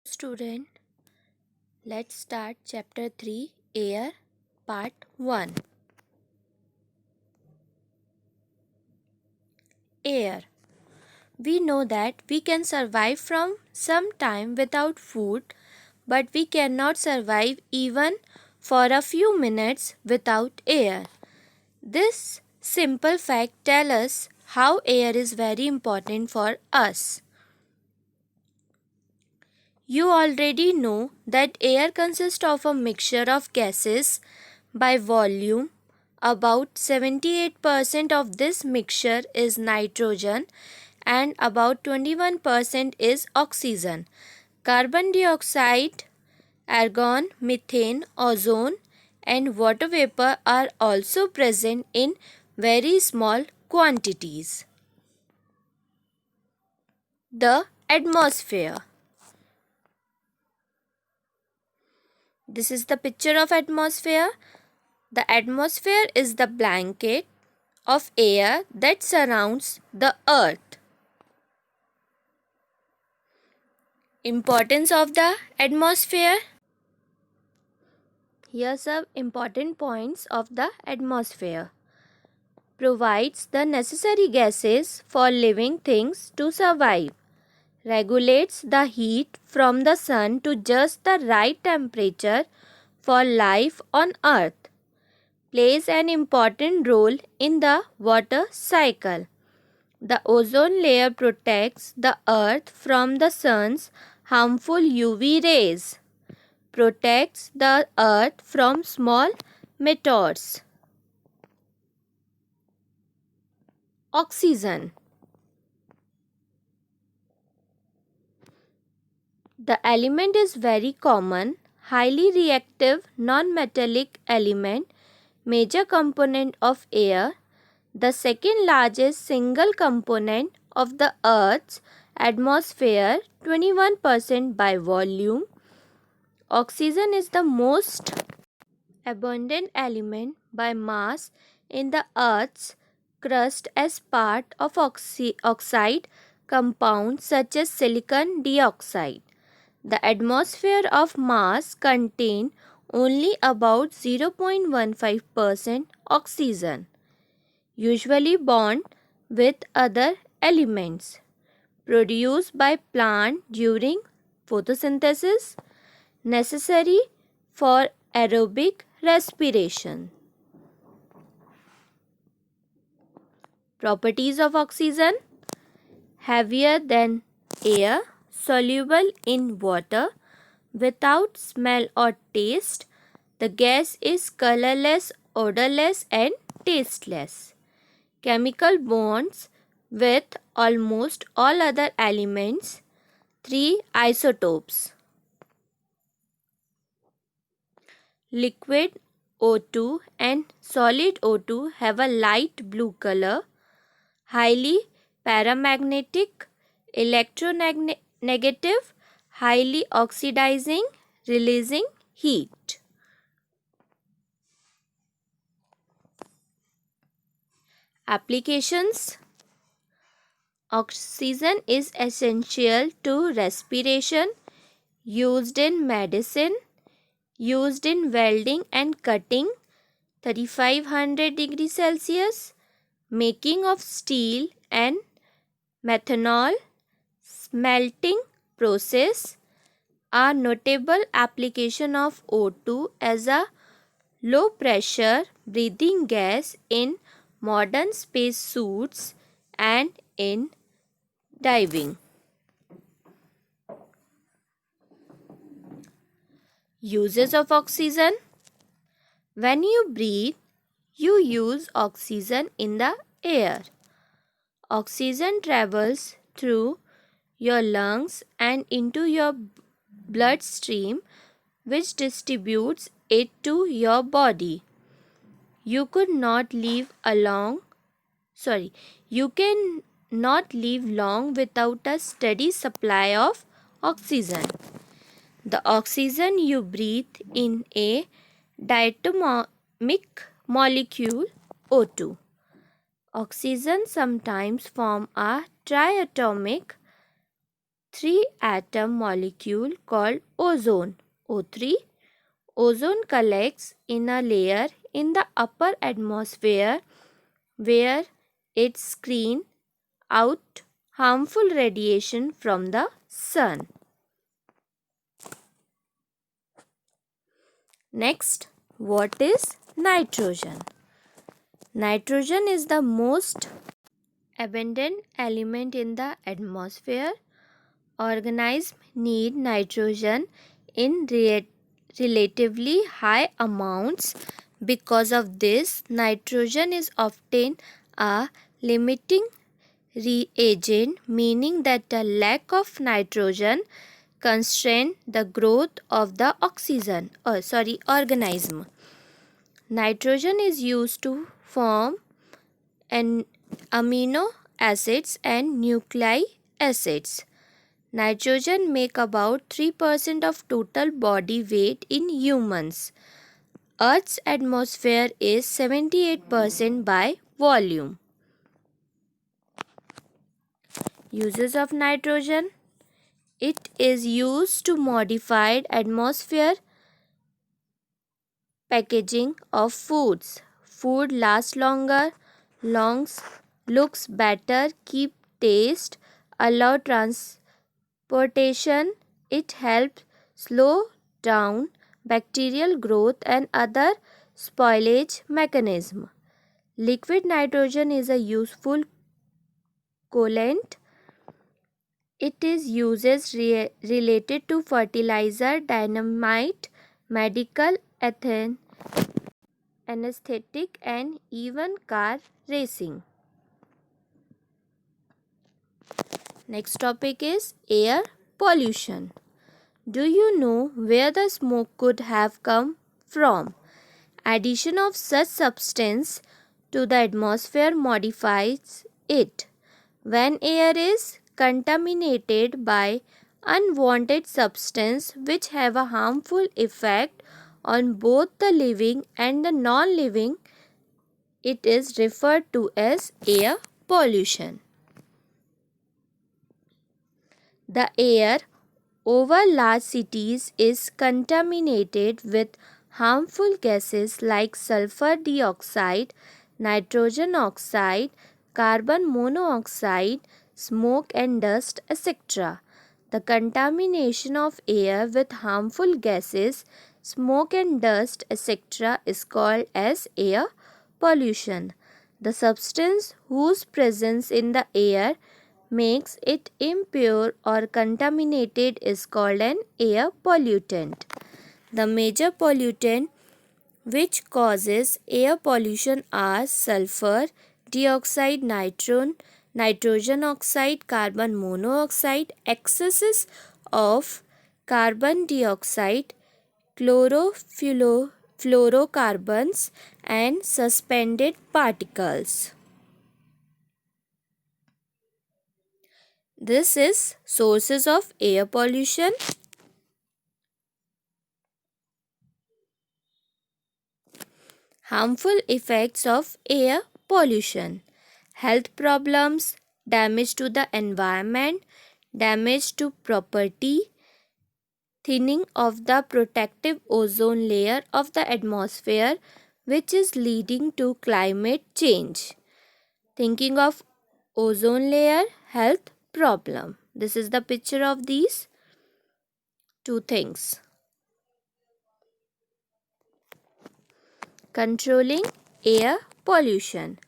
Student, let's start chapter 3 Air part 1. Air. We know that we can survive from some time without food, but we cannot survive even for a few minutes without air. This simple fact tells us how air is very important for us. You already know that air consists of a mixture of gases by volume. About 78% of this mixture is nitrogen and about 21% is oxygen. Carbon dioxide, argon, methane, ozone and water vapor are also present in very small quantities. The atmosphere. This is the picture of atmosphere. The atmosphere is the blanket of air that surrounds the earth. Importance of the atmosphere. Here are some important points of the atmosphere. Provides the necessary gases for living things to survive. Regulates the heat from the sun to just the right temperature for life on earth. Plays an important role in the water cycle. The ozone layer protects the earth from the sun's harmful UV rays. Protects the earth from small meteors. Oxygen. The element is very common, highly reactive, non-metallic element, major component of air, the second largest single component of the Earth's atmosphere, 21% by volume. Oxygen is the most abundant element by mass in the Earth's crust as part of oxide compounds such as silicon dioxide. The atmosphere of Mars contains only about 0.15% oxygen, usually bond with other elements produced by plant during photosynthesis, necessary for aerobic respiration. Properties of oxygen: heavier than air, soluble in water, without smell or taste. The gas is colorless, odorless and tasteless. Chemical bonds with almost all other elements. 3 isotopes. Liquid O2 and solid O2 have a light blue color. Highly paramagnetic, electronegative, highly oxidizing, releasing heat. Applications: oxygen is essential to respiration, used in medicine, used in welding and cutting, 3500 degrees Celsius, making of steel and methanol, smelting process. A notable application of O2 as a low pressure breathing gas in modern space suits and in diving. Uses of oxygen: when you breathe, you use oxygen in the air. Oxygen travels through your lungs and into your bloodstream, which distributes it to your body. You could not live you can not live long without a steady supply of oxygen. The oxygen you breathe in a diatomic molecule O2. Oxygen sometimes form a triatomic three-atom molecule called ozone, O3. Ozone collects in a layer in the upper atmosphere where it screens out harmful radiation from the sun. Next, what is nitrogen? Nitrogen is the most abundant element in the atmosphere. Organisms need nitrogen in relatively high amounts. Because of this, nitrogen is often a limiting reagent, meaning that the lack of nitrogen constrains the growth of the organism. Nitrogen is used to form amino acids and nucleic acids. Nitrogen make about 3% of total body weight in humans. Earth's atmosphere is 78% by volume. Uses of nitrogen. It is used to modify atmosphere packaging of foods. Food lasts longer, looks better, keep taste, allow transportation. It helps slow down bacterial growth and other spoilage mechanism. Liquid nitrogen is a useful coolant. It is uses related to fertilizer, dynamite, medical anesthetic and even car racing. Next topic is air pollution. Do you know where the smoke could have come from? Addition of such substance to the atmosphere modifies it. When air is contaminated by unwanted substance which have a harmful effect on both the living and the non-living, it is referred to as air pollution. The air over large cities is contaminated with harmful gases like sulfur dioxide, nitrogen oxide, carbon monoxide, smoke and dust, etc. The contamination of air with harmful gases, smoke and dust, etc. is called as air pollution. The substance whose presence in the air makes it impure or contaminated is called an air pollutant. The major pollutant which causes air pollution are sulfur dioxide, nitrogen oxide, carbon monoxide, excesses of carbon dioxide, chlorofluorocarbons and suspended particles. This is sources of air pollution. Harmful effects of air pollution. Health problems, damage to the environment, damage to property, thinning of the protective ozone layer of the atmosphere which is leading to climate change. Thinking of ozone layer, health problem. This is the picture of these two things. Controlling air pollution.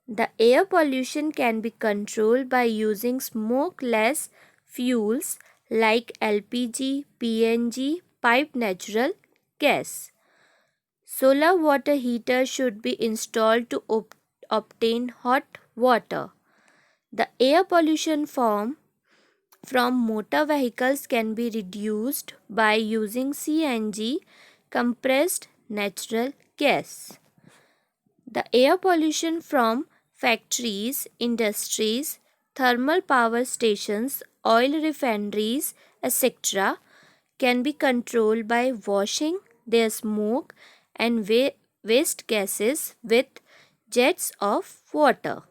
The air pollution can be controlled by using smokeless fuels like LPG, PNG, piped natural gas. Solar water heaters should be installed to obtain hot water. The air pollution from motor vehicles can be reduced by using CNG, compressed natural gas. The air pollution from factories, industries, thermal power stations, oil refineries, etc. can be controlled by washing their smoke and waste gases with jets of water.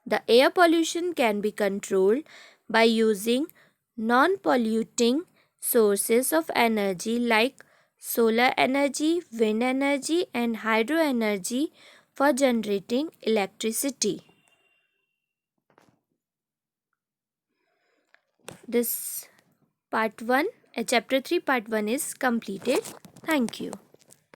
The air pollution can be controlled by using non-polluting sources of energy like solar energy, wind energy, and hydro energy for generating electricity. This chapter 3 part 1 is completed. Thank you.